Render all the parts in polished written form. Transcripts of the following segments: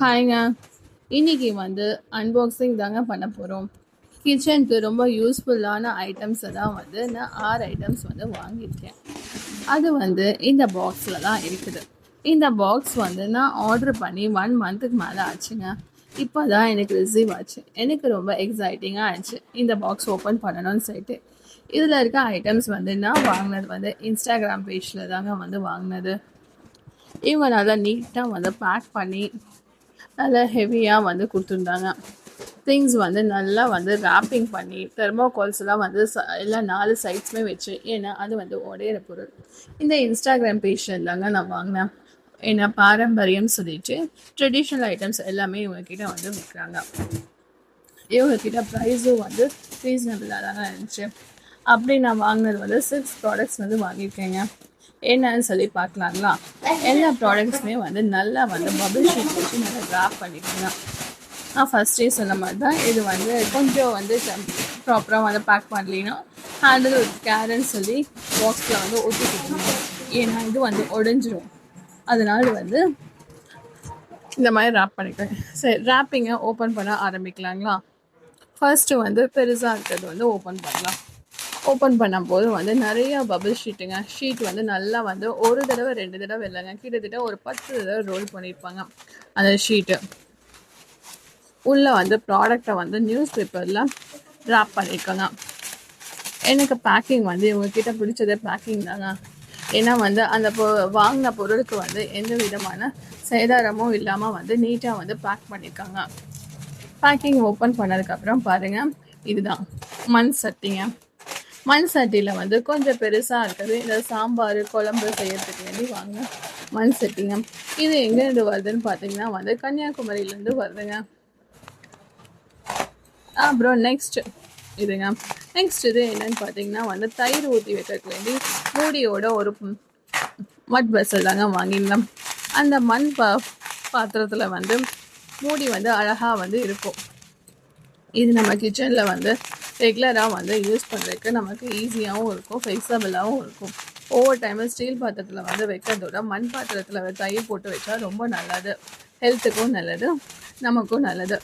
ஹாய்ங்க. இன்னைக்கு வந்து அன்பாக்சிங் தாங்க பண்ண போகிறோம். கிச்சனுக்கு ரொம்ப யூஸ்ஃபுல்லான ஐட்டம்ஸை தான் வந்து நான் 6 ஐட்டம்ஸ் வந்து வாங்கியிருக்கேன். அது வந்து இந்த பாக்ஸில் தான் இருக்குது. இந்த பாக்ஸ் வந்து நான் ஆர்டர் பண்ணி 1 மந்த்துக்கு மேலே ஆச்சுங்க. இப்போ தான் எனக்கு ரிசீவ் ஆச்சு. எனக்கு ரொம்ப எக்ஸைட்டிங்காக ஆச்சு இந்த பாக்ஸ் ஓப்பன் பண்ணணும்னு சொல்லிட்டு. இதில் இருக்க ஐட்டம்ஸ் வந்து நான் வாங்கினது வந்து இன்ஸ்டாகிராம் பேஜில் தாங்க வந்து வாங்கினது. இவங்க நல்லா நீட்டாக வந்து பேக் பண்ணி நல்லா ஹெவியாக வந்து கொடுத்துருந்தாங்க. திங்ஸ் வந்து நல்லா வந்து ராப்பிங் பண்ணி தெர்மோகால்ஸ்லாம் வந்து எல்லாம் 4 சைட்ஸுமே வச்சு, ஏன்னா அது வந்து உடையிற பொருள். இந்த இன்ஸ்டாகிராம் பேஜில் தாங்க நான் வாங்கினேன். ஏன்னா பாரம்பரியம் சொல்லிட்டு ட்ரெடிஷ்னல் ஐட்டம்ஸ் எல்லாமே இவங்கக்கிட்ட வந்து விற்கிறாங்க. இவங்கக்கிட்ட ப்ரைஸும் வந்து ரீசனபிளாக தாங்க இருந்துச்சு. அப்படி நான் வாங்கினது வந்து 6 ப்ராடக்ட்ஸ் வந்து வாங்கியிருக்கேங்க. என்னன்னு சொல்லி பார்க்கலாங்களா? எல்லா ப்ராடக்ட்ஸுமே வந்து நல்லா வந்து பபிள் ஷீட் வச்சு நல்லா ட்ராப் பண்ணிக்கோங்க. நான் ஃபஸ்ட்டே சொன்ன மாதிரி தான் இது வந்து கொஞ்சம் வந்து ப்ராப்பராக வந்து பேக் பண்ணலின்னா ஹேண்டில் வித் கேர்ன்னு சொல்லி பாக்ஸில் வந்து ஒட்டிக்கிட்டீங்க. ஏன்னா இது வந்து உடஞ்சிரும். அதனால வந்து இந்த மாதிரி ரேப் பண்ணிக்கிறேன். சரி, ரேப்பிங்கை ஓப்பன் பண்ண ஆரம்பிக்கலாங்களா? ஃபர்ஸ்ட்டு வந்து பெருசாக இருக்கிறது வந்து ஓப்பன் பண்ணலாம். ஓப்பன் பண்ணும்போது வந்து நிறைய பபிள் ஷீட்டுங்க. ஷீட் வந்து நல்லா வந்து ஒரு தடவை 2 தடவை இல்லைங்க, கிட்டத்தட்ட ஒரு 10 தடவை ரோல் பண்ணியிருப்பாங்க அந்த ஷீட்டு. உள்ளே வந்து ப்ராடக்டை வந்து நியூஸ் பேப்பரில் ட்ராப் பண்ணியிருக்காங்க. எனக்கு பேக்கிங் வந்து இவங்கக்கிட்ட பிடிச்சதே பேக்கிங் தாங்க. ஏன்னா வந்து அந்த வாங்கின பொருளுக்கு வந்து எந்த விதமான சேதாரமும் இல்லாமல் வந்து நீட்டாக வந்து பேக் பண்ணியிருக்காங்க. பேக்கிங் ஓப்பன் பண்ணதுக்கப்புறம் பாருங்கள், இதுதான் மண் சட்டிங்க. மண் சட்டியில் வந்து கொஞ்சம் பெருசாக இருக்குது. இந்த சாம்பார் குழம்பு செய்யறதுக்கு வேண்டி வாங்க மண் சட்டிங்க. இது எங்கேருந்து வருதுன்னு பார்த்தீங்கன்னா வந்து கன்னியாகுமரியிலேருந்து வருதுங்க. அப்புறம் நெக்ஸ்ட் இதுங்க. நெக்ஸ்ட் இது என்னன்னு பார்த்தீங்கன்னா வந்து தயிர் ஊற்றி வைக்கிறதுக்கு வேண்டி மூடியோட ஒரு மட் வெசல் தாங்க வாங்கிடலாம். அந்த மண் பாத்திரத்தில் வந்து மூடி வந்து அழகாக வந்து இருக்கும். இது நம்ம கிச்சனில் வந்து ரெகுலராக வந்து யூஸ் பண்ணுறதுக்கு நமக்கு ஈஸியாகவும் இருக்கும், ஃப்ளெக்சிபிளாகவும் இருக்கும். ஒவ்வொரு டைமும் ஸ்டீல் பாத்திரத்தில் வந்து வைக்கிறதோட மண் பாத்திரத்தில் தயிர் போட்டு வச்சா ரொம்ப நல்லது. ஹெல்த்துக்கும் நல்லது, நமக்கும் நல்லது.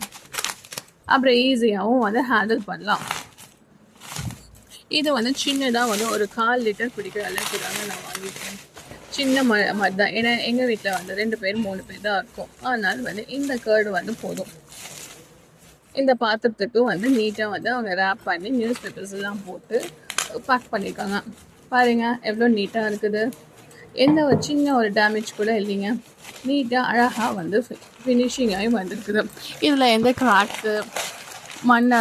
அப்புறம் ஈஸியாகவும் வந்து ஹேண்டில் பண்ணலாம். இது வந்து சின்னதாக வந்து ஒரு 1/4 லிட்டர் பிடிக்கிற அளவுக்கு தாங்க நான் வாங்கியிருக்கேன். சின்ன மாதிரி தான். ஏன்னா எங்கள் வீட்டில் வந்து 2 பேர் 3 பேர் தான் இருக்கும். அதனால் வந்து இந்த கேர்டு வந்து போதும். இந்த பாத்திரத்துக்கு வந்து நீட்டாக வந்து அவங்க ரேப் பண்ணி நியூஸ் பேப்பர்ஸ் எல்லாம் போட்டு பேக் பண்ணியிருக்காங்க. பாருங்கள் எவ்வளோ நீட்டாக இருக்குது. எந்த ஒரு சின்ன ஒரு டேமேஜ் கூட இல்லைங்க. நீட்டாக அழகாக வந்து ஃபினிஷிங்காகவும் வந்துருக்குது. இதில் எந்த கிராக்கு மண்ணை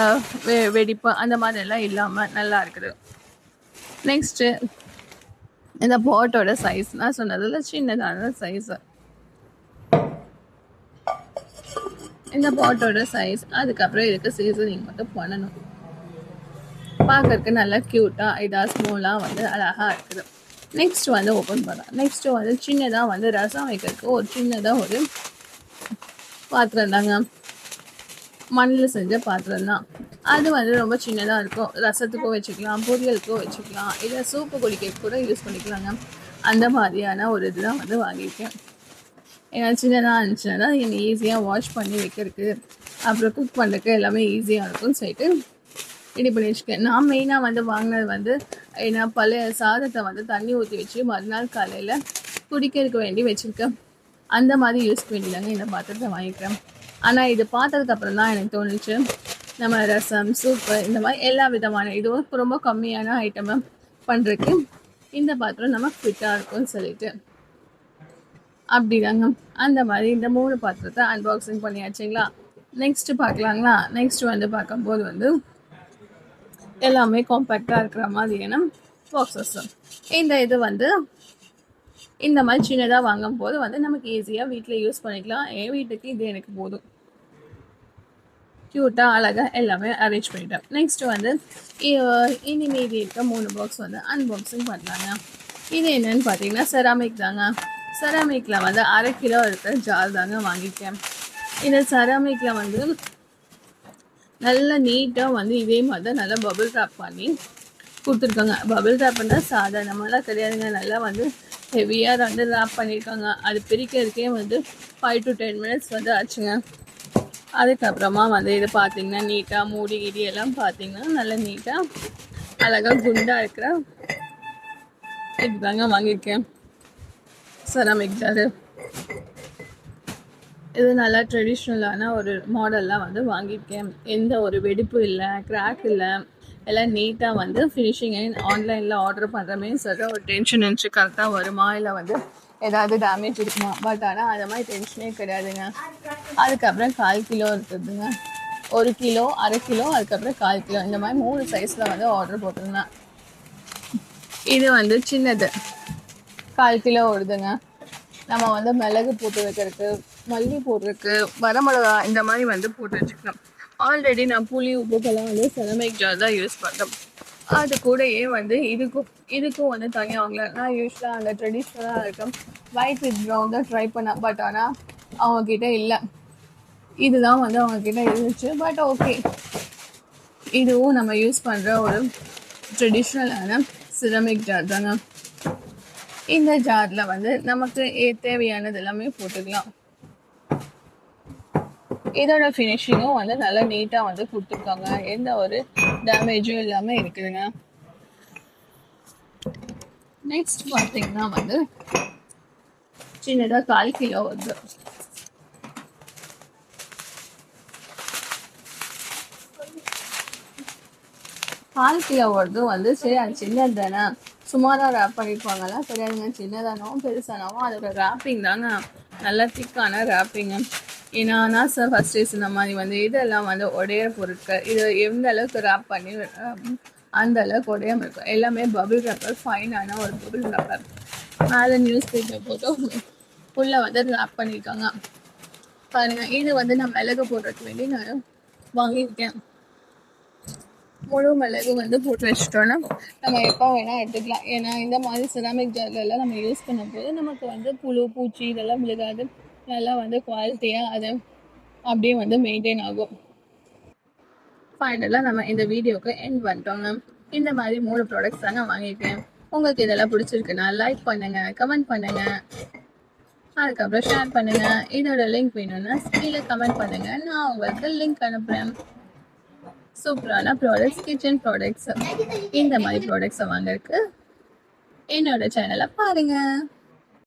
வெடிப்பு அந்த மாதிரிலாம் இல்லாமல் நல்லா இருக்குது. நெக்ஸ்ட்டு இந்த பாட்டோட சைஸ் நான் சொன்னதில் சின்னதான சைஸு. இந்த பாட்டோட சைஸ், அதுக்கப்புறம் இதுக்கு சீசனிங் மட்டும் பண்ணணும். பார்க்கறதுக்கு நல்லா க்யூட்டாக இதாக ஸ்மூலாக வந்து அழகாக இருக்குது. நெக்ஸ்ட் வந்து ஓப்பன் பண்ணலாம். நெக்ஸ்ட்டு வந்து சின்னதாக வந்து ரசம் வைக்கிறதுக்கு ஒரு சின்னதாக ஒரு பாத்திரம் தாங்க. மண்ணில் செஞ்ச பாத்திரம் தான். அது வந்து ரொம்ப சின்னதாக இருக்கும். ரசத்துக்கும் வச்சுக்கலாம், பொரியலுக்கும் வச்சுக்கலாம், இல்லை சூப்பு குடிக்க கூட யூஸ் பண்ணிக்கலாங்க. அந்த மாதிரியான ஒரு இதுதான் வந்து வாங்கியிருக்கேன். ஏன்னா சின்னதாக இருந்துச்சுன்னா என்னை ஈஸியாக வாஷ் பண்ணி வைக்கிறதுக்கு, அப்புறம் குக் பண்ணுறதுக்கு எல்லாமே ஈஸியாக இருக்கும்னு சொல்லிட்டு ரெடி பண்ணி வச்சுக்கேன். நான் மெயினாக வந்து வாங்கினது வந்து ஏன்னா பழைய சாதத்தை வந்து தண்ணி ஊற்றி வச்சு மறுநாள் காலையில் குடிக்கிறதுக்கு வேண்டி வச்சுருக்கேன். அந்த மாதிரி யூஸ் வேண்டிதாங்க இந்த பாத்திரத்தை வாங்கிக்கிறேன். ஆனால் இது பார்த்ததுக்கப்புறம் தான் எனக்கு தோணுச்சு, நம்ம ரசம் சூப்பு இந்த மாதிரி எல்லா விதமான இதுவும் ரொம்ப கம்மியான ஐட்டமை பண்ணுறதுக்கு இந்த பாத்திரம் நம்ம ஃபிட்டாக இருக்கும்னு சொல்லிட்டு அப்படிதாங்க. அந்த மாதிரி இந்த 3 பாத்திரத்தை அன்பாக்சிங் பண்ணியாச்சுங்களா? நெக்ஸ்ட்டு பார்க்கலாங்களா? நெக்ஸ்ட் வந்து பார்க்கும்போது வந்து எல்லாமே காம்பேக்டாக இருக்கிற மாதிரியான பாக்ஸஸ். இந்த இது வந்து இந்த மாதிரி சின்னதாக வாங்கும் போது வந்து நமக்கு ஈஸியாக வீட்டில் யூஸ் பண்ணிக்கலாம். என் வீட்டுக்கு இது எனக்கு போதும். க்யூட்டாக அழகாக எல்லாமே அரேஞ்ச் பண்ணிட்டேன். நெக்ஸ்ட்டு வந்து இனி மீதி இருக்க 3 பாக்ஸ் வந்து அன்பாக்சிங் பண்ணலாங்க. இது என்னன்னு பார்த்தீங்கன்னா செராமிக் தாங்க. செராமிக்கில் வந்து 1/2 கிலோ இருக்கிற ஜார் தாங்க வாங்கியிருக்கேன். இந்த செராமிக்கில் வந்து நல்லா நீட்டாக வந்து இதே மாதிரி தான் நல்லா பபிள் ரேப் பண்ணி கொடுத்துருக்காங்க. பபிள் ரேப்னா சாதாரணமாலாம் கிடையாதுங்க. நல்லா வந்து ஹெவியாக வந்து ரேப் பண்ணியிருக்காங்க. அது பிரிக்கிறதுக்கே வந்து 5 to 10 minutes வந்து ஆச்சுங்க. அதுக்கப்புறமா வந்து இது பார்த்தீங்கன்னா நீட்டாக மூடி கிடி எல்லாம் பார்த்தீங்கன்னா நல்லா நீட்டாக அழகாக குண்டாக இருக்கிற இதுதாங்க வாங்கியிருக்கேன். செராமிக் ஜாரு. இது நல்லா ட்ரெடிஷ்னலான ஒரு மாடல்லாம் வந்து வாங்கியிருக்கேன். எந்த ஒரு வெடிப்பு இல்லை, கிராக் இல்லை, எல்லாம் நீட்டாக வந்து ஃபினிஷிங். ஆன்லைனில் ஆர்டர் பண்ணுறமே சொல்கிற ஒரு டென்ஷன் இருந்துச்சு, கரெக்டாக வருமா இல்லை வந்து ஏதாவது டேமேஜ் இருக்குமா. பட் ஆனால் அது மாதிரி டென்ஷனே கிடையாதுங்க. அதுக்கப்புறம் 1/4 கிலோ இருக்குதுங்க, 1 கிலோ, 1/2 கிலோ, அதுக்கப்புறம் 1/4 கிலோ, இந்த மாதிரி 3 சைஸில் வந்து ஆர்டர் போட்டிருந்தேன். இது வந்து சின்னது 1/4 கிலோ வருதுங்க. நம்ம வந்து மிளகு போட்டு வைக்கிறதுக்கு, மல்லி போடுறதுக்கு, வரமிளகா இந்த மாதிரி வந்து போட்டு வச்சுக்கலாம். ஆல்ரெடி நான் புளி உப்புக்கெல்லாம் வந்து செராமிக் ஜார் தான் யூஸ் பண்ணுறேன். அது கூடயே வந்து இதுக்கும் வந்து தனியாக வாங்கல. நான் யூஸ்வலாக அந்த ட்ரெடிஷ்னலாக இருக்கும் ஒயிட் வித் ப்ரௌன் தான் ட்ரை பண்ணேன். பட் ஆனால் அவங்கக்கிட்ட இல்லை. இதுதான் வந்து அவங்கக்கிட்ட இருந்துச்சு. பட் ஓகே, இதுவும் நம்ம யூஸ் பண்ணுற ஒரு ட்ரெடிஷ்னலான செராமிக் ஜார் தாங்க. இந்த ஜாரில் வந்து நமக்கு தேவையானது எல்லாமே போட்டுக்கலாம். இதோட ஃபினிஷிங்கும் வந்து நல்லா நீட்டாக வந்து கொடுத்துருக்காங்க. எந்த ஒரு டேமேஜும் இல்லாமல் இருக்குதுங்க. நெக்ஸ்ட் பார்த்தீங்கன்னா வந்து சின்னதாக 1/4 கிலோ வருது. வந்து சரி அது சின்னது தானே, சுமாராக ரேப் பண்ணியிருப்பாங்களா கிடையாதுங்க. சின்னதானவும் பெருசானவும் அதோட ரேப்பிங் தாங்க நல்லா திக்கான ரேப்பிங்க. ஏன்னா நான் ஃபர்ஸ்ட் டேஸ் இந்த மாதிரி வந்து இதெல்லாம் வந்து உடைய பொருட்கள், இது எந்த அளவுக்கு ரேப் பண்ணி அந்த அளவுக்கு உடையாமல் இருக்கும். எல்லாமே பபிள் ரப்பர், ஃபைனான ஒரு பபிள் ரப்பர். மேலே நியூஸ் பேப்பர் போட்டு உள்ளே வந்து ரேப் பண்ணியிருக்காங்க பாருங்க. இது வந்து நான் மிளகு போடுறதுக்கு வேண்டி நான் வாங்கியிருக்கேன். முழு மிளகு வந்து போட்டு வச்சுட்டோன்னா நம்ம எப்போ வேணால் எடுத்துக்கலாம். ஏன்னா இந்த மாதிரி செராமிக் ஜார்லெல்லாம் நம்ம யூஸ் பண்ணும்போது நமக்கு வந்து புழு பூச்சி இதெல்லாம் விழுகாது. நல்லா வந்து குவாலிட்டியாக அதை அப்படியே வந்து மெயின்டைன் ஆகும். ஃபைனலாக நம்ம இந்த வீடியோவுக்கு எண்ட் பண்ணிட்டோங்க. இந்த மாதிரி 3 ப்ராடக்ட்ஸ் தான் நான் வாங்கியிருக்கேன். உங்களுக்கு இதெல்லாம் பிடிச்சிருக்குன்னா லைக் பண்ணுங்கள், கமெண்ட் பண்ணுங்கள், அதுக்கப்புறம் ஷேர் பண்ணுங்கள். இதோட லிங்க் வேணும்னா கீழே கமெண்ட் பண்ணுங்கள், நான் உங்களுக்கு லிங்க் அனுப்புகிறேன். சூப்பரான ப்ராடக்ட்ஸ், கிச்சன் ப்ராடக்ட்ஸ், இந்த மாதிரி ப்ராடக்ட்ஸை வாங்கறதுக்கு என்னோட சேனலை பாருங்கள்.